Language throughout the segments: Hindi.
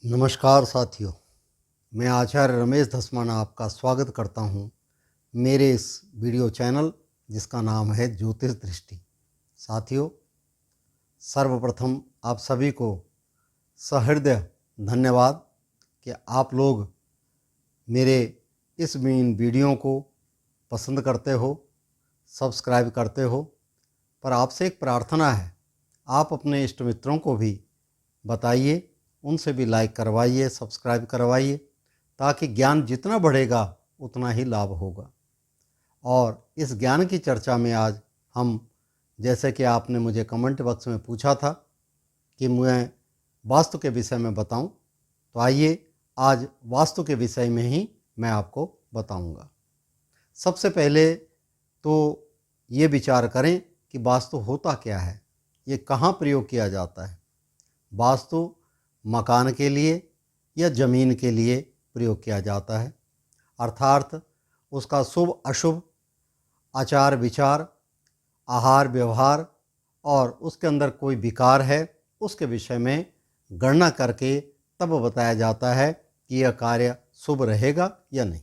नमस्कार साथियों, मैं आचार्य रमेश धस्माना आपका स्वागत करता हूं मेरे इस वीडियो चैनल जिसका नाम है ज्योतिष दृष्टि। साथियों, सर्वप्रथम आप सभी को सहृदय धन्यवाद कि आप लोग मेरे इस वीडियो को पसंद करते हो, सब्सक्राइब करते हो। पर आपसे एक प्रार्थना है, आप अपने इष्ट मित्रों को भी बताइए, उनसे भी लाइक करवाइए, सब्सक्राइब करवाइए, ताकि ज्ञान जितना बढ़ेगा उतना ही लाभ होगा। और इस ज्ञान की चर्चा में आज हम, जैसे कि आपने मुझे कमेंट बॉक्स में पूछा था कि मैं वास्तु के विषय में बताऊं, तो आइए आज वास्तु के विषय में ही मैं आपको बताऊंगा। सबसे पहले तो ये विचार करें कि वास्तु होता क्या है, ये कहाँ प्रयोग किया जाता है। वास्तु मकान के लिए या ज़मीन के लिए प्रयोग किया जाता है, अर्थात उसका शुभ अशुभ आचार विचार, आहार व्यवहार और उसके अंदर कोई विकार है उसके विषय में गणना करके तब बताया जाता है कि यह कार्य शुभ रहेगा या नहीं।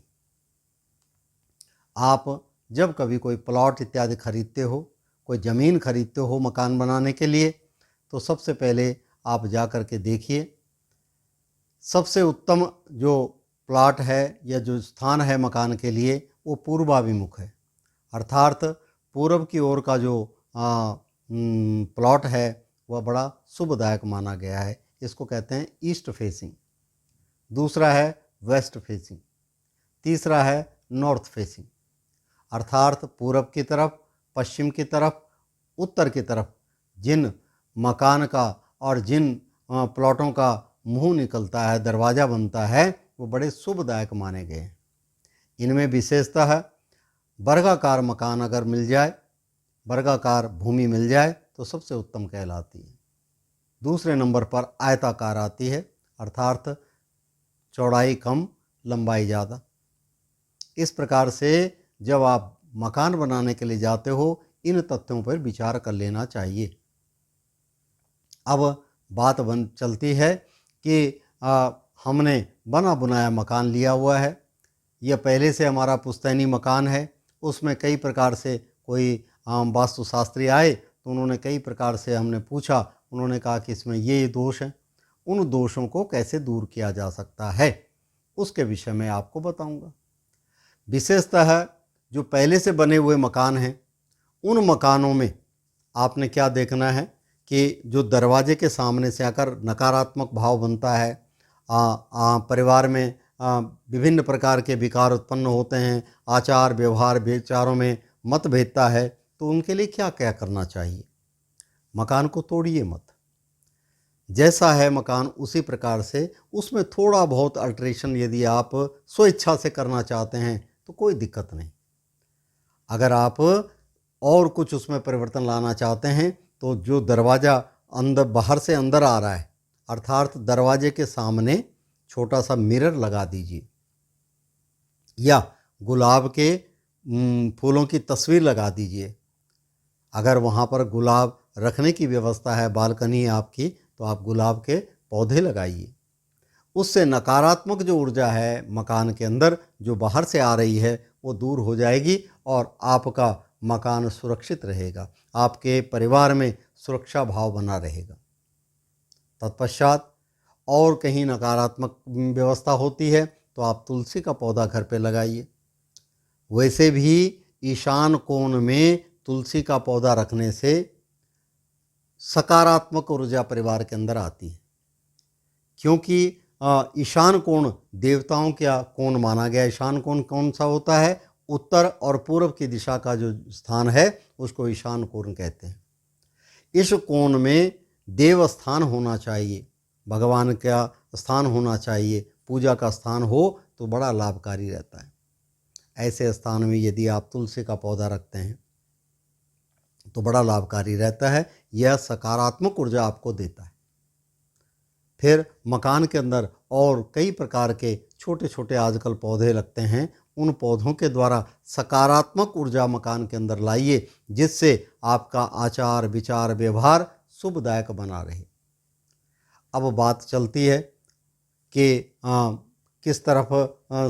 आप जब कभी कोई प्लॉट इत्यादि खरीदते हो, कोई ज़मीन खरीदते हो मकान बनाने के लिए, तो सबसे पहले आप जा कर के देखिए, सबसे उत्तम जो प्लॉट है या जो स्थान है मकान के लिए वो पूर्वाभिमुख है, अर्थात पूर्व की ओर का जो प्लॉट है वह बड़ा शुभदायक माना गया है। इसको कहते हैं ईस्ट फेसिंग। दूसरा है वेस्ट फेसिंग। तीसरा है नॉर्थ फेसिंग, अर्थात पूर्व की तरफ, पश्चिम की तरफ, उत्तर की तरफ जिन मकान का और जिन प्लॉटों का मुंह निकलता है, दरवाज़ा बनता है, वो बड़े शुभदायक माने गए हैं। इनमें विशेषतः वर्गाकार मकान अगर मिल जाए, वर्गाकार भूमि मिल जाए तो सबसे उत्तम कहलाती है। दूसरे नंबर पर आयताकार आती है, अर्थात चौड़ाई कम लंबाई ज़्यादा। इस प्रकार से जब आप मकान बनाने के लिए जाते हो, इन तथ्यों पर विचार कर लेना चाहिए। अब बात चलती है कि हमने बना बुनाया मकान लिया हुआ है, यह पहले से हमारा पुश्तैनी मकान है, उसमें कई प्रकार से कोई वास्तुशास्त्री आए तो उन्होंने कई प्रकार से हमने पूछा, उन्होंने कहा कि इसमें ये दोष हैं। उन दोषों को कैसे दूर किया जा सकता है उसके विषय में आपको बताऊंगा। विशेषतः जो पहले से बने हुए मकान हैं, उन मकानों में आपने क्या देखना है कि जो दरवाजे के सामने से आकर नकारात्मक भाव बनता है, परिवार में विभिन्न प्रकार के विकार उत्पन्न होते हैं, आचार व्यवहार विचारों में मतभेदता है, तो उनके लिए क्या क्या करना चाहिए। मकान को तोड़िए मत, जैसा है मकान उसी प्रकार से उसमें थोड़ा बहुत अल्ट्रेशन यदि आप स्वेच्छा से करना चाहते हैं तो कोई दिक्कत नहीं। अगर आप और कुछ उसमें परिवर्तन लाना चाहते हैं तो जो दरवाज़ा अंदर बाहर से अंदर आ रहा है, अर्थात दरवाजे के सामने छोटा सा मिरर लगा दीजिए, या गुलाब के फूलों की तस्वीर लगा दीजिए। अगर वहाँ पर गुलाब रखने की व्यवस्था है, बालकनी है आपकी, तो आप गुलाब के पौधे लगाइए। उससे नकारात्मक जो ऊर्जा है मकान के अंदर जो बाहर से आ रही है वो दूर हो जाएगी और आपका मकान सुरक्षित रहेगा, आपके परिवार में सुरक्षा भाव बना रहेगा। तत्पश्चात और कहीं नकारात्मक व्यवस्था होती है तो आप तुलसी का पौधा घर पे लगाइए। वैसे भी ईशान कोण में तुलसी का पौधा रखने से सकारात्मक ऊर्जा परिवार के अंदर आती है, क्योंकि ईशान कोण देवताओं का कोण माना गया। ईशान कोण कौन सा होता है? उत्तर और पूर्व की दिशा का जो स्थान है उसको ईशान कोण कहते हैं। इस कोण में देव स्थान होना चाहिए, भगवान का स्थान होना चाहिए, पूजा का स्थान हो तो बड़ा लाभकारी रहता है। ऐसे स्थान में यदि आप तुलसी का पौधा रखते हैं तो बड़ा लाभकारी रहता है, यह सकारात्मक ऊर्जा आपको देता है। फिर मकान के अंदर और कई प्रकार के छोटे छोटे आजकल पौधे लगते हैं, उन पौधों के द्वारा सकारात्मक ऊर्जा मकान के अंदर लाइए, जिससे आपका आचार विचार व्यवहार शुभदायक बना रहे। अब बात चलती है कि किस तरफ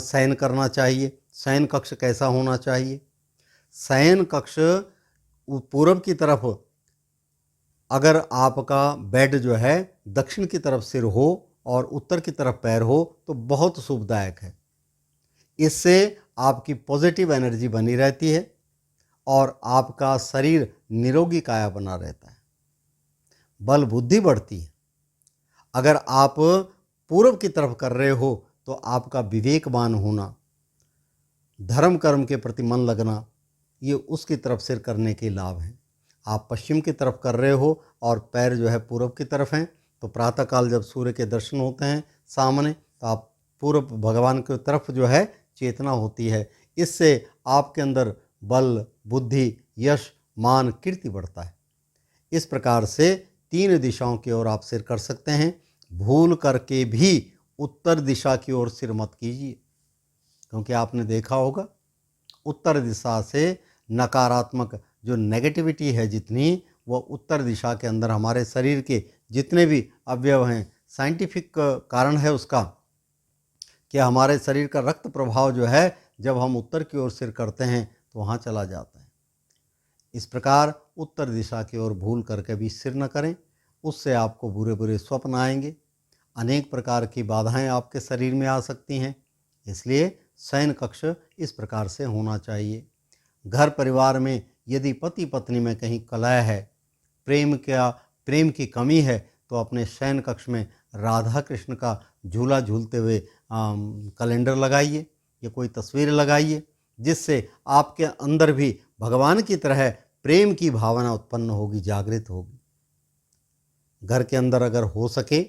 शयन करना चाहिए, शयन कक्ष कैसा होना चाहिए। शयन कक्ष पूरब की तरफ अगर आपका बेड जो है दक्षिण की तरफ सिर हो और उत्तर की तरफ पैर हो तो बहुत शुभदायक है। इससे आपकी पॉजिटिव एनर्जी बनी रहती है और आपका शरीर निरोगी काया बना रहता है, बल बुद्धि बढ़ती है। अगर आप पूर्व की तरफ कर रहे हो तो आपका विवेकवान होना, धर्म कर्म के प्रति मन लगना, ये उसकी तरफ सिर करने के लाभ हैं। आप पश्चिम की तरफ कर रहे हो और पैर जो है पूर्व की तरफ हैं तो प्रातःकाल जब सूर्य के दर्शन होते हैं सामने तो आप पूर्व भगवान की तरफ जो है चेतना होती है। इससे आपके अंदर बल बुद्धि यश मान कीर्ति बढ़ता है। इस प्रकार से 3 दिशाओं की ओर आप सिर कर सकते हैं। भूल करके भी उत्तर दिशा की ओर सिर मत कीजिए, क्योंकि आपने देखा होगा उत्तर दिशा से नकारात्मक जो नेगेटिविटी है जितनी, वह उत्तर दिशा के अंदर हमारे शरीर के जितने भी अवयव हैं, साइंटिफिक कारण है उसका कि हमारे शरीर का रक्त प्रभाव जो है जब हम उत्तर की ओर सिर करते हैं तो वहाँ चला जाता है। इस प्रकार उत्तर दिशा की ओर भूल करके भी सिर न करें, उससे आपको बुरे बुरे स्वप्न आएंगे, अनेक प्रकार की बाधाएं आपके शरीर में आ सकती हैं। इसलिए शयन कक्ष इस प्रकार से होना चाहिए। घर परिवार में यदि पति पत्नी में कहीं कलह है, प्रेम की कमी है, तो अपने शयन कक्ष में राधा कृष्ण का झूला झूलते हुए कैलेंडर लगाइए या कोई तस्वीर लगाइए, जिससे आपके अंदर भी भगवान की तरह प्रेम की भावना उत्पन्न होगी, जागृत होगी। घर के अंदर अगर हो सके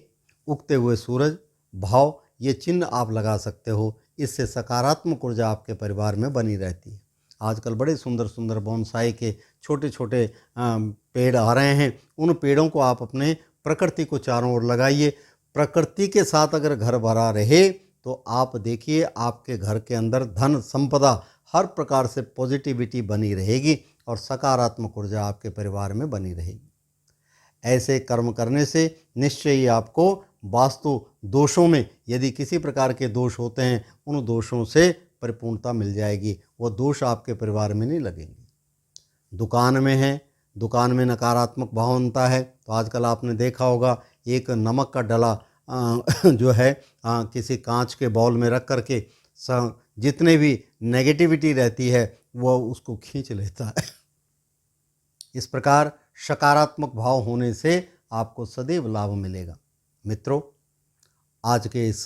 उगते हुए सूरज भाव ये चिन्ह आप लगा सकते हो। इससे सकारात्मक ऊर्जा आपके परिवार में बनी रहती है। आजकल बड़े सुंदर सुंदर बोनसाई के छोटे छोटे पेड़ आ रहे हैं। उन पेड़ों को आप अपने प्रकृति को चारों ओर लगाइए। प्रकृति के साथ अगर घर भरा रहे तो आप देखिए आपके घर के अंदर धन संपदा हर प्रकार से पॉजिटिविटी बनी रहेगी और सकारात्मक ऊर्जा आपके परिवार में बनी रहेगी। ऐसे कर्म करने से निश्चय ही आपको वास्तु दोषों में यदि किसी प्रकार के दोष होते हैं, उन दोषों से परिपूर्णता मिल जाएगी। वो दोष आपके परिवार में नहीं लगेंगे। दुकान में है, दुकान में नकारात्मक भावना है तो आजकल आपने देखा होगा एक नमक का डला जो है किसी कांच के बाउल में रख करके जितने भी नेगेटिविटी रहती है वो उसको खींच लेता है। इस प्रकार सकारात्मक भाव होने से आपको सदैव लाभ मिलेगा। मित्रों, आज के इस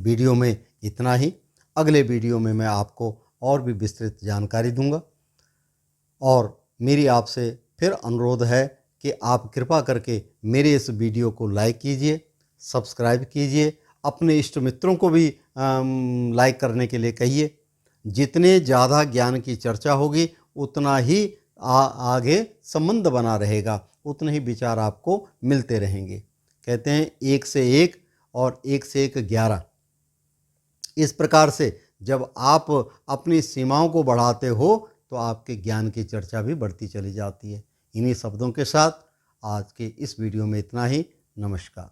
वीडियो में इतना ही। अगले वीडियो में मैं आपको और भी विस्तृत जानकारी दूंगा और मेरी आपसे फिर अनुरोध है कि आप कृपा करके मेरे इस वीडियो को लाइक कीजिए, सब्सक्राइब कीजिए, अपने इष्ट मित्रों को भी लाइक करने के लिए कहिए। जितने ज़्यादा ज्ञान की चर्चा होगी उतना ही आगे संबंध बना रहेगा, उतने ही विचार आपको मिलते रहेंगे। कहते हैं 1 से 1 और 1 से 1 11। इस प्रकार से जब आप अपनी सीमाओं को बढ़ाते हो तो आपके ज्ञान की चर्चा भी बढ़ती चली जाती है। इन्हीं शब्दों के साथ आज के इस वीडियो में इतना ही। नमस्कार।